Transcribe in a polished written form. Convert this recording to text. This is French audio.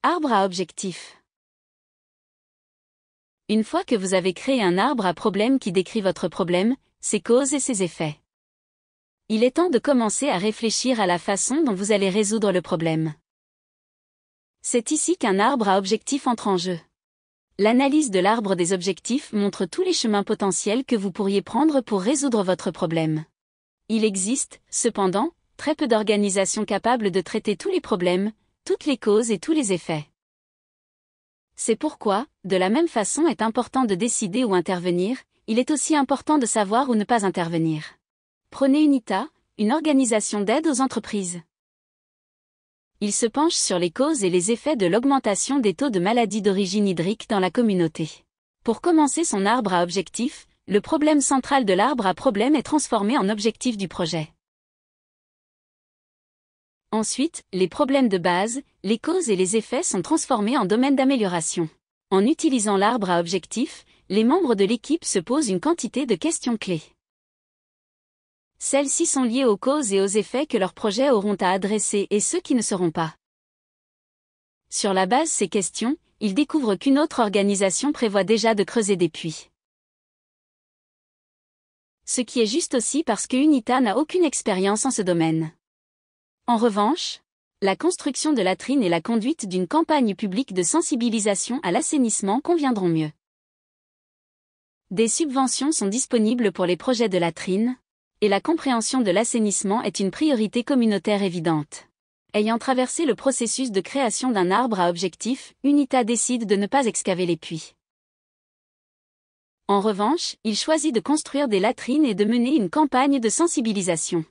Arbre à objectif. Une fois que vous avez créé un arbre à problème qui décrit votre problème, ses causes et ses effets, il est temps de commencer à réfléchir à la façon dont vous allez résoudre le problème. C'est ici qu'un arbre à objectif entre en jeu. L'analyse de l'arbre des objectifs montre tous les chemins potentiels que vous pourriez prendre pour résoudre votre problème. Il existe, cependant, très peu d'organisations capables de traiter tous les problèmes, toutes les causes et tous les effets. C'est pourquoi, de la même façon est important de décider où intervenir, il est aussi important de savoir où ne pas intervenir. Prenez UNITA, une organisation d'aide aux entreprises. Il se penche sur les causes et les effets de l'augmentation des taux de maladies d'origine hydrique dans la communauté. Pour commencer son arbre à objectif, le problème central de l'arbre à problème est transformé en objectif du projet. Ensuite, les problèmes de base, les causes et les effets sont transformés en domaines d'amélioration. En utilisant l'arbre à objectif, les membres de l'équipe se posent une quantité de questions clés. Celles-ci sont liées aux causes et aux effets que leurs projets auront à adresser et ceux qui ne seront pas. Sur la base de ces questions, ils découvrent qu'une autre organisation prévoit déjà de creuser des puits. Ce qui est juste aussi parce que UNITA n'a aucune expérience en ce domaine. En revanche, la construction de latrines et la conduite d'une campagne publique de sensibilisation à l'assainissement conviendront mieux. Des subventions sont disponibles pour les projets de latrines, et la compréhension de l'assainissement est une priorité communautaire évidente. Ayant traversé le processus de création d'un arbre à objectif, UNITA décide de ne pas excaver les puits. En revanche, il choisit de construire des latrines et de mener une campagne de sensibilisation.